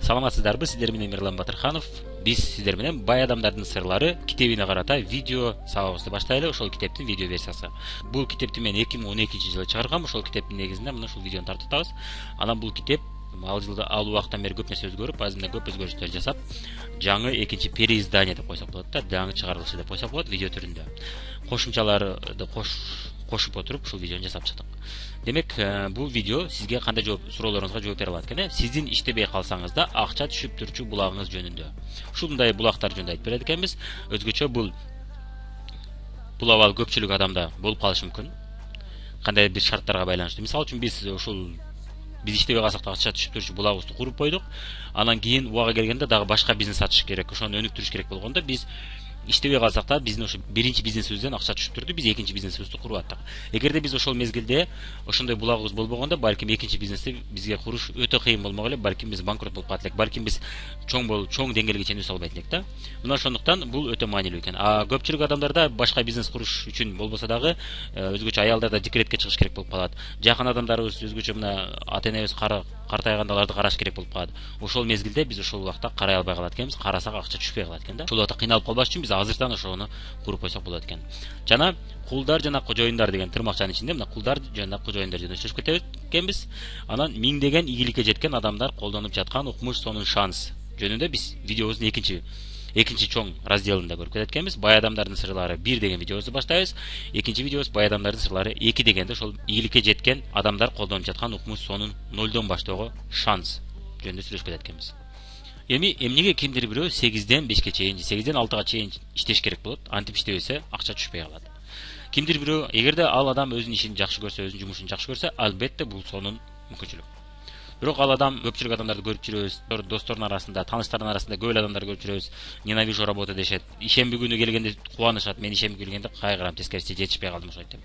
Саламатсыздарбы, сиздер менен Мирлан Батырханов. Биз сиздер менен бай адамдардын сырлары китебине карата видео сабагыбызды баштайлы. Ошол китептин видео версиясы. Бул китепти мен 2012-жылы чыгаргам. Ошол китептин негизинде мына ушул видеону тартып атабыз. Анан бул китеп ал убактан бери көп нерсе өзгөрүп, азырында көп өзгөрүштөр жасап, жаңы экинчи переиздание деп койсок болот да, жаңы чыгарылышы деп койсок болот видео түрүндө. Кошумчаларды кошуп отуруп ушул видеону жасап чыктык. Демек, бул видео сизге кандай суроолоруңузга жооп бере алат экен. Сиздин иштебей калсаңыз да акча түшүп турчу булагыңыз жөнүндө. Ушундай булактар жөнүндө айтып берет экенбиз. Өзгөчө бул абал көпчүлүк адамда болуп калышы мүмкүн. Кандай бир шарттарга байланыштуу. Мисалы үчүн биз иштебей калсак да акча түшүп турчу булагыбызды куруп койдук. Анан кийин убага келгенде дагы башка бизнес ачыш керек, ошону өнүктүрүш керек болгондо биз иштебей калсак да биздин ошо биринчи бизнесибизден акча түшүп турду, биз экинчи бизнесибизди куруп аттык. Эгерде биз ошол мезгилде ошондой булагыбыз болбогондо, балким экинчи бизнести бизге куруш өтө кыйын болмок эле, балким биз банкрот болуп калат элек, балким биз чоң деңгээлге чейин өсө албайт элек да. Мына ошондуктан бул өтө маанилүү экен. Көпчүлүк адамдарда башка бизнес куруш үчүн болбосо дагы өзгөчө аялдарда декретке чыгыш керек болуп калат. Жакын адамдарыбыз өзгөчө мына ата-энебиз картайганда аларды караш керек болуп калат. Ошол мезгилде биз ошол убакта карай албай калат экенбиз, карасак акча түшпөй калат экен да. Ошол убакта кыйналып калбаш үчүн биз азыртан ошону куруп койсок болот экен. Жана кулдар жана кожоюндар деген тырмакчанын ичинде мына кулдар жана кожоюндар жөнүндө сөз көтөрөт экенбиз. Анан миңдеген ийгиликке жеткен адамдар колдонуп жаткан укмуш сонун шанс жөнүндө биз видеобуздун экинчи чоң разделинде көрүп кетет экенбиз. Бай адамдардын сырлары 1 деген видеобузду баштайбыз. Экинчи видеобуз бай адамдардын сырлары 2 дегенде ошол ийгиликке жеткен адамдар колдонуп жаткан укмуш сонун 0дон баштоого шанс жөнүндө сүйлөшүп кетет экенбиз. Эмнеге кимдир бирөө 8ден 5ке чейин, 8ден 6га чейин иштеш керек болот? Антип иштебесе акча түшпөй калат. Кимдир бирөө, эгерде ал адам өзүнүн ишин жакшы көрсө, өзүнүн жумушун жакшы көрсө, албетте бул сонун мүмкүнчүлүк. Бирок ал адам көпчүлүк адамдарды көрүп жүрөбүз, достордун арасында, тааныштардын арасында көп адамдарды көрүп жүрөбүз. Ненавижу работу дешет. Ишемби күнү келгенде кубанышат, мен ишемби келгенде кайгырам, тескерисинче жетишпей калдым ошойт деп.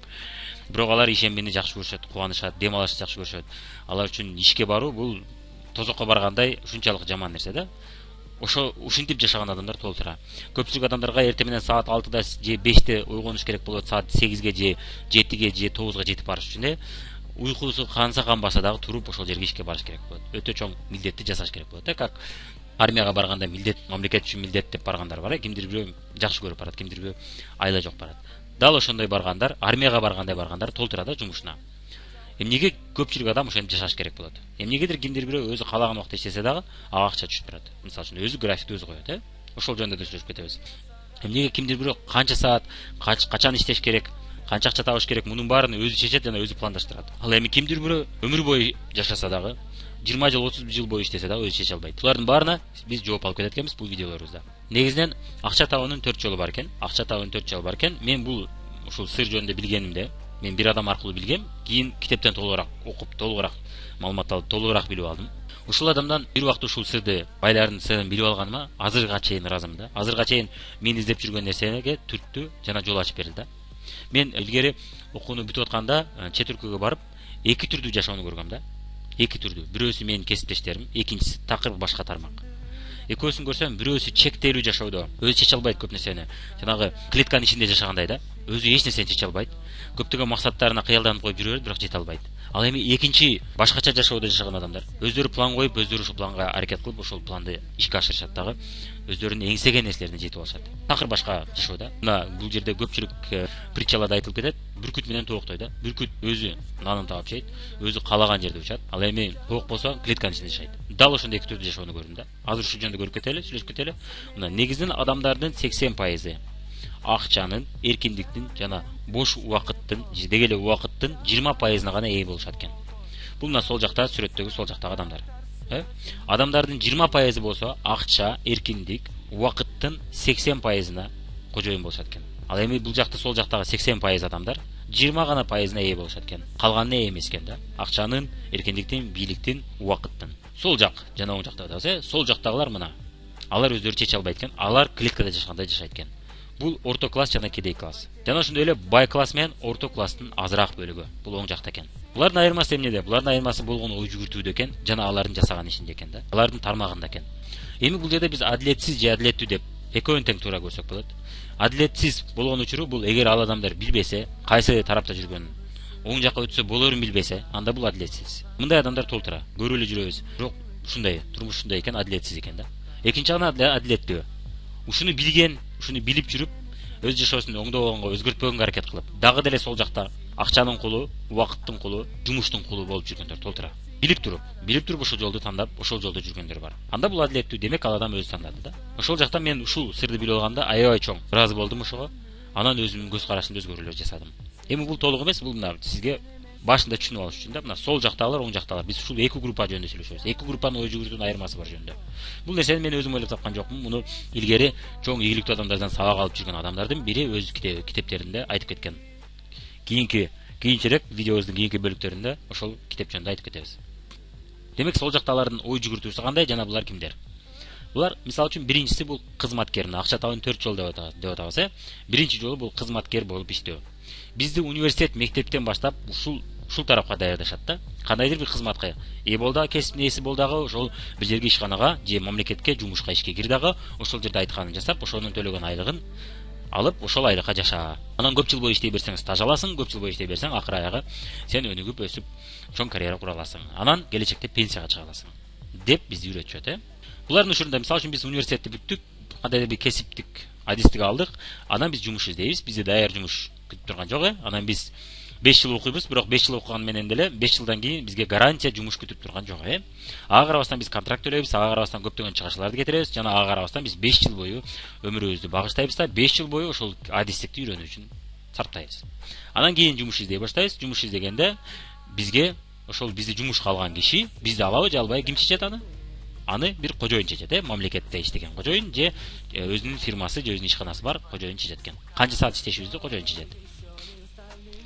Бирок алар ишембини жакшы көрүшөт, кубанышат, дем алышты жакшы көрүшөт. Алар үчүн ишке баруу бул тозокко баргандай ушунчалык жаман нерсе да. Ушинтип жашаган адамдар толтура. Көпчүлүк адамдарга эртең менен саат 6да же 5те ойгонуш керек болот, саат 8ге же 7ге же 9га жетип барыш үчүн уйкусу канса канбаса дагы туруп ошол жерге ишке барыш керек болот. Өтө чоң милдетти жасаш керек болот. Как армияга барганда милдет, мамлекет үчүн милдет деп баргандар бар. Кимдир бирөө жакшы көрүп барат, кимдир бирөө айла жок барат. Дал ошондой баргандар, армияга баргандар толтура да жумушуна. Эмнеге көпчүлүк адам ошентип жашаш керек болот? Эмнегедир кимдир бирөө өзү каалаган убакта иштесе дагы ага акча түшүп турат. Мисалы үчүн өзү графикти өзү коет, Ошол жөнүндө да сүйлөшүп кетебиз. Эмнеге кимдир бирөө канча саат, качан иштеш керек, канча акча табыш керек, мунун баарын өзү чечет жана өзү пландаштырат. Ал эми кимдир бирөө өмүр бою жашаса дагы, 20 жыл, 30 жыл бою иштесе дагы өзү чече албайт. Булардын баарына биз жооп алып кетет экенбиз бул видеолорубузда. Негизинен акча табуунун 4 жолу бар экен. Мен бул ушул сыр жөнүндө билгенимде, мен бир адам аркылуу билгем, кийин китептен толугураак окуп, толугураак маалымат алып, толугураак билип алдым. Ушул адамдан бир убакта ушул сырды, байлардын сырын билип алганыма азырга чейин ыраазымын да. Азырга чейин мен издеп жүргөн нерсеге түрттү жана жол ачып берди да. Мен илгери окууну бүтүп атканда чет өлкөгө барып, 2 түрдүү жашоону көргөм да. 2 түрдүү. Бирөөсү менин кесиптештерим, экинчиси такыр башка тармак. Экөөсүн көрсөм, бирөөсү чектелүү жашоодо, өзү чече албайт көп нерсени. Жанагы клетканын ичинде жашагандай да. Өзү эч нерсени чече албайт. Көптөгөн максаттарына кыялданып коюп жүрөт, бирок жете албайт. Ал эми экинчи башкача жашоодо жашаган адамдар өздөрү план коюп, өздөрү ошол планга аракет кылып, ошол планды ишке ашырышат дагы. Өздөрүнүн эңсеген нерселерине жетип алышат. Такыр башка жашоодо. Мына бул жерде көпчүлүк притчаларда айтылып кетет. Бүркүт менен тооктой да. Бүркүт өзү нанын таап жейт, өзү каалаган жерде учат. Ал эми тоок болсо клетканын ичинде жашайт. Дал ошондой 2 түрдүү жашоону көрдүм да. Азыр ушул жөнүндө көрүп кетели, сүйлөшүп кетели. Мына негизинен адамдардын 80% акчанын, эркиндиктин жана бош убакыттын, деги эле убакыттын 20%-на гана ээ болушат экен. Бул мына сол жакта сүрөттөгү сол жактагы адамдар. Адамдардын 20% болсо акча, эркиндик, убакыттын 80%-на кожоюн болушат экен. Ал эми бул жакта сол жактагы 80% адамдар 20 гана пайызына ээ болушат экен. Калганына ээ эмес экен да. Акчанын, эркиндиктин, бийликтин, убакыттын. Сол жак жана оң жакта атабыз, Сол жактагылар мына. Алар өздөрү чече албайт экен. Алар клеткада жашагандай жашайт экен. Бул орто класс жана кедей класс. Жана ошондой эле бай класс менен орто класстын азыраак бөлүгү. Бул оң жакта экен. Булардын айырмасы эмнеде? Булардын айырмасы болгон ой жүгүртүүдө экен, жана алардын жасаган ишинде экен да. Алардын тармагында экен. Эми бул жерде биз адилетсиз же адилеттүү деп экөөнүн тең туура көрсөк болот. Адилетсиз болгон учуру бул эгер ал адамдар билбесе, кайсы тарапта жүргөнүн, оң жакка өтсө болорун билбесе, анда бул адилетсиз. Мындай адамдар толтура. Көрүп эле жүрөбүз. Бирок ушундай, турмуш ушундай экен, адилетсиз экен да. Экинчи жагынан адилеттүү. Ушуну билген, ушуну билип жүрүп, өз жашоосун оңдогонго, өзгөртпөгөнгө аракет кылып, дагы деле сол жакта акчанын кулу, убакыттын кулу, жумуштун кулу болуп жүргөндөр толтура. Билип туруп ошол жолду тандап, ошол жолдо жүргөндөр бар. Анда бул адилеттүү, демек ал адам өзү тандады да. Ошол жакта мен ушул сырды билип алганда аябай чоң ыраазы болдум ошого. Анан өзүмдүн көз карашымды өзгөрүүлөр жасадым. Эми бул толук эмес, бул мына сизге башында түшүнүп алыш үчүн да, мына сол жактагылар, оң жактагылар. Биз ушул эки группа жөнүндө сүйлөшөбүз. Эки группанын ой жүгүртүүнүн айырмасы бар жөнүндө. Бул нерсени мен өзүм ойлоп тапкан жокмун. Муну илгери чоң ийгиликтүү адамдардан сабак алып жүргөн адамдардын бири өз китептеринде айтып кеткен. Кийинчерээк видеобуздун кийинки бөлүктөрүндө ошол китеп жөнүндө айтып кетебиз. Демек сол жактагылардын ой жүгүртүүсү кандай, жана булар кимдер? Булар мисалы үчүн биринчиси бул кызматкер, акча табуунун 4 жолу деп атабыз. Биринчи жолу бул кызматкер болуп иштөө. Бизди университет, мектептен баштап ушул тарапка даярдашат да. Кандайдыр бир кызматка ээ бол дагы, кесиптин ээси бол дагы, ошол бир жерге ишканага же мамлекетке жумушка ишке кир дагы, ошол жерде айтканын жасап, ошонун төлөгөн айлыгын алып, ошол айлыкка жаша. Анан көп жыл бою иштей берсең стаж аласың, көп жыл бою иштей берсең акыры аягы сен өнүгүп өсүп чоң карьера кура аласың. Анан келечекте пенсияга чыга аласың деп бизди үйрөтүшөт. Булардын учурунда мисалы үчүн биз университетти бүттүк, кандайдыр бир кесиптик адистик алдык, анан биз жумуш издейбиз, бизди даяр жумуш күтүп турган жок. Анан биз 5 жыл окуйбуз, бирок 5 жыл окуган менен деле 5 жылдан кийин бизге гарантия жумуш күтүп турган жок. Ага карабастан биз контракт төлөйбүз, ага карабастан көптөгөн чыгышууларды кетиребиз, жана ага карабастан биз 5 жыл бою өмүрүбүздү багыштайбыз да, 5 жыл бою ошол адистикти үйрөнүү үчүн сарптайбыз. Анан кийин жумуш издей баштайбыз. Жумуш издегенде бизге ошол бизди жумушка алган киши бизди алабы же албайбы, ким чечет аны? Аны бир кожоюн чечет, мамлекетте иштеген кожоюн же өзүнүн фирмасы же өзүнүн ишканасы бар кожоюн чечет экен. Канча саат иштешибизди кожоюн чечет.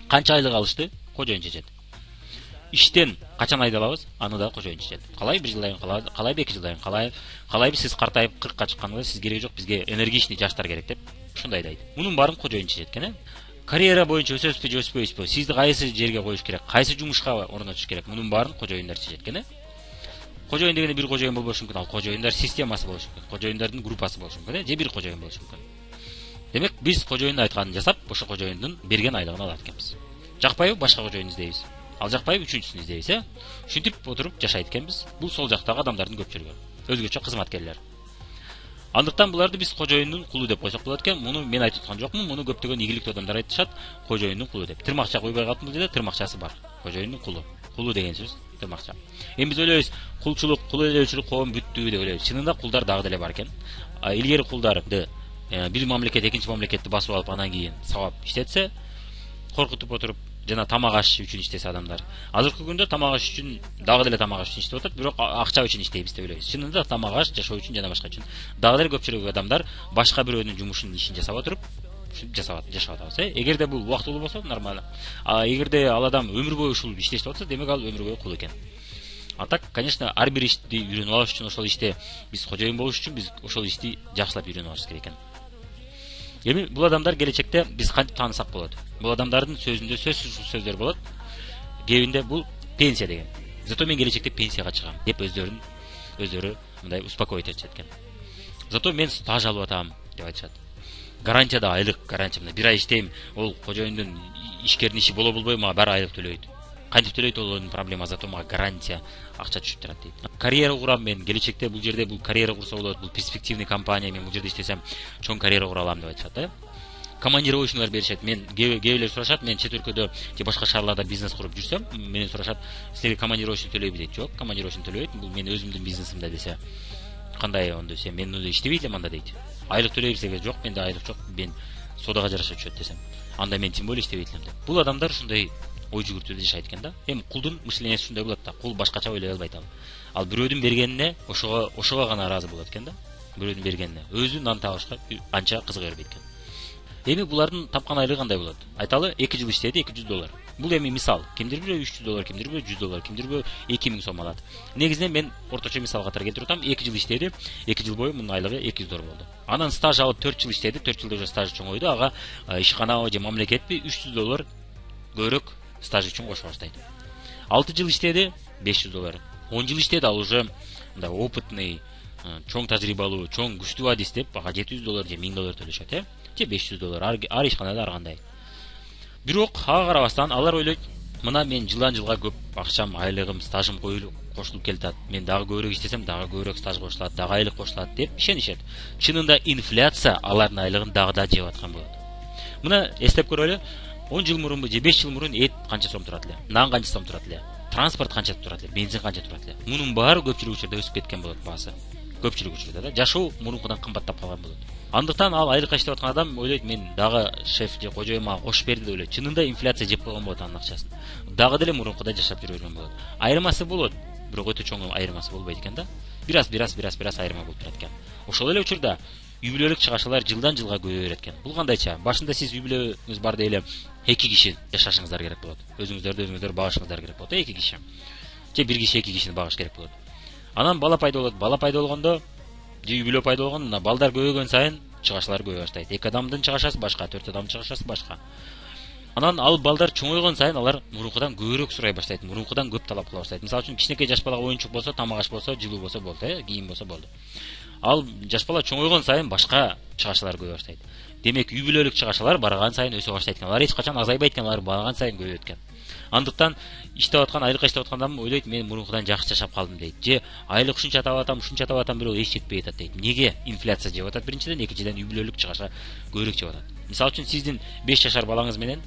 Канча айлык алышты кожоюн чечет. Иштен качан айдалабыз, аны да кожоюн чечет. Калай 1 жылдан кийин, калай 2 жылдан кийин, калайбы сиз картайып 40ка чыкканда сиз кереги жок, бизге энергичный жаштар керек деп ушундай дейт. Мунун баарын кожоюн чечет экен. Карьера боюнча өсөбүзбү же өспөйбүзбү, сизди кайсы жерге коюш керек, кайсы жумушка орнотуш керек, мунун баарын кожоюндар чечет экен. Кожоюн дегенде бир кожоюн болбошу мүмкүн, ал кожоюндар системасы болушу мүмкүн, кожоюндардын группасы болушу мүмкүн, же бир кожоюн болушу мүмкүн. Демек биз кожоюндун айтканын жасап, ошо кожоюндун берген айлыгын алат экенбиз. Жакпайбы, башка кожоюн издейбиз. Ал жакпайбы, үчүнчүсүн издейбиз, Ушинтип отуруп жашайт экенбиз. Бул сол жактагы адамдардын көпчүлүгү, өзгөчө кызматкерлер. Андыктан буларды биз кожоюндун кулу деп койсок болот экен. Муну мен айтып аткан жокмун, муну көптөгөн ийгиликтүү адамдар айтышат, кожоюндун кулу деп. Тырмакча койбой калыптыр бул жерде, тырмакчасы бар. Кожоюндун кулу. Кулу деген сөз тырмакча. Эми биз ойлойбуз, кулчулук, кул ээлөөчүлүк коом бүттү деп ойлойбуз. Чынында кулдар дагы деле бар экен. Илгери кулдарды бир мамлекет экинчи мамлекетти басып алып, анан кийин сабап иштетсе, коркутуп отуруп, жана тамак аш үчүн иштесе адамдар. Азыркы күндө тамак аш үчүн дагы деле тамак аш үчүн иштеп атат, бирок акча үчүн иштейбиз деп ойлойбуз. Чынында тамак аш жашоо үчүн жана башка үчүн. Дагы деле көпчүлүк адамдар башка бирөөнүн жумушун, ишин жасап отуруп, жашап атабыз. Эгерде бул убактылуу болсо нормально. Эгерде ал адам өмүр бою ушул иштешип атса, демек ал өмүр бою кул экен. А так, конечно, ар бир ишти үйрөнүп алыш үчүн, ошол иште биз кожоюн болуш үчүн биз ошол ишти жакшылап үйрөнүп алышыбыз керек экен. Эми бул адамдар келечекте биз кантип таанысак болот? Бул адамдардын сөзүндө сөздөр болот. Кебинде бул пенсия деген. Зато мен келечекте пенсияга чыгам деп өздөрү мындай успокоить этишет экен. Зато мен стаж алып атам деп айтышат. Гарантияда айлык, гарантия мына 1 ай иштейм, ол кожоюндун ишкердин иши болобу мага баары айлык төлөйт. Кантип төлөйт, ол проблема, зато мага гарантия акча түшүп турат дейт. Карьера курам мен, келечекте бул жерде бул карьера курса болот, бул перспективный компания, мен бул жерде иштесем чоң карьера кура алам деп айтышат. Командировочныйлар беришет. Мен кээбилер сурашат, мен чет өлкөдө же башка шаарларда бизнес куруп жүрсөм, мени сурашат, силерге командировочный төлөйбү дейт. Жок, командировочный төлөбөйт, бул менин өзүмдүн бизнесимде десе. Кандай ондо десе, мен муну иштебей элем анда дейт. Айлык төлөйбүз деген жок, менде айлык жок, мен содага жараша түшөт десем. Анда мен тем более иштебей элем деп. Бул адамдар ушундай ой жүгүртүүдө жашайт экен да. Эми кулдун мышлениеси ушундай болот да. Кул башкача ойлой албайт ал. Ал бирөөдүн бергенине ошого гана ыраазы болот экен да. Бирөөдүн бергенине. Өзү нан табышка анча кызыга бербейт экен. Эми булардын тапкан айлыгы кандай болот? Айталы 2 жыл иштеди, $200. Бул эми мисал. Кимдир бирөө $300, кимдир бирөө $100, кимдир бирөө 2000 сом алат. Негизинен мен орточо мисал катары келтирип атам. 2 жыл иштеди, 2 жыл бою мунун айлыгы $200 болду. Анан стаж алып 4 жыл иштеди, 4 жылда уже стажы чоңойду. Ага ишкана же мамлекетпи $300 көбүрөөк стаж үчүн кошо баштайт. 6 жыл иштеди, $500. 10 жыл иштеди, ал уже мындай опытный, чоң тажрыйбалуу, чоң күчтүү адис деп ага $700 же $1000 төлөшөт, же $500 ар ишканада ар кандай. Бирок ага карабастан алар ойлойт, мына мен жылдан жылга көп акчам, айлыгым, стажым кошулуп келатат. Мен дагы көбүрөөк иштесем, дагы көбүрөөк стаж кошулат, дагы айлык кошулат деп ишенишет. Чынында инфляция алардын айлыгын дагы да жеп аткан болот. Мына эстеп көрөлү, 10 жыл мурунбу же 5 жыл мурун эт канча сом турат эле, нан канча сом турат эле, транспорт канча турат эле, бензин канча турат эле. Мунун баары көпчүлүк учурда өсүп кеткен болот баасы. Көпчүлүк учурда да жашоо мурункудан кымбаттап калган болот. Андыктан ал айлыкка иштеп аткан адам ойлойт, мен дагы шеф же кожоюм мага кошуп берди деп ойлойт. Чынында инфляция жеп койгон болот анын акчасын. Дагы деле мурункудай жашап жүрө берген болот. Айырмасы болот, бирок өтө чоң айырмасы болбойт экен да. Бираз айырма болуп турат экен. Ошол эле учурда үй бүлөлүк чыгашалар жылдан жылга көбөйө берет экен. Бул кандайча? Башында сиз үй бүлөңүз бар дейле 2 киши жашашыңыздар керек болот. Өзүңүздөрдү багышыңыздар керек болот. 2 киши. Же 1 киши 2 кишини багыш керек болот. Анан бала пайда болот. Бала пайда болгондо же үй бүлө пайда болгондо балдар көбөйгөн сайын чыгашалар көбөйө баштайт. 2 адамдын чыгашасы башка, 4 адамдын чыгашасы башка. Анан ал балдар чоңойгон сайын алар мурункудан көбүрөөк сурай баштайт, мурункудан көп талап кыла баштайт. Мисалы үчүн кичинекей жаш балага оюнчук болсо, тамак аш болсо, жылуу болсо болду, кийим болсо болду. Ал жаш бала чоңойгон сайын башка чыгашалар көбөйө баштайт. Демек үй бүлөлүк чыгашалар барган сайын өсө баштайт экен. Алар эч качан азайбайт экен, алар барган сайын көбөйөт экен. Андыктан иштеп аткан, айлыкка иштеп аткан адам ойлойт, мен мурункудан жакшы жашап калдым дейт. Же айлык ушунча таап атам, бирок эч жетпей атат дейт. Неге? Инфляция жеп атат биринчиден, экинчиден үй бүлөлүк чыгаша көбүрөөк жеп атат. Мисалы үчүн сиздин 5 жашар балаңыз менен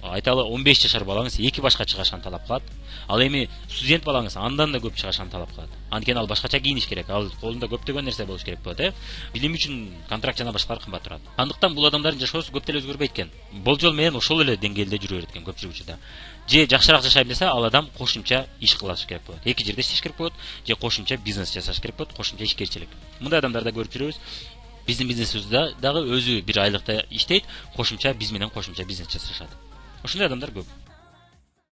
айталы 15 жашар балаңыз 2 башка чыгашаны талап кылат. Ал эми студент балаңыз андан да көп чыгашаны талап кылат. Анткени ал башкача кийиниш керек. Ал колунда көптөгөн нерсе болуш керек болот, Билим үчүн контракт жана башкалар кымбат турат. Андыктан бул адамдардын жашоосу көп деле өзгөрбөйт экен. Болжол менен ошол эле деңгээлде жүрө берет экен көпчүлүк учурда. Же жакшыраак жашайм десе, ал адам кошумча иш кылыш керек болот. Эки жерде иштеш керек болот, же кошумча бизнес жасаш керек болот, кошумча ишкерчилик. Мындай адамдарды көрүп жүрөбүз. Биздин бизнесибизде дагы өзү бир айлыкта иштейт, кошумча биз менен кошумча бизнес жасашат. Ошондой адамдар көп.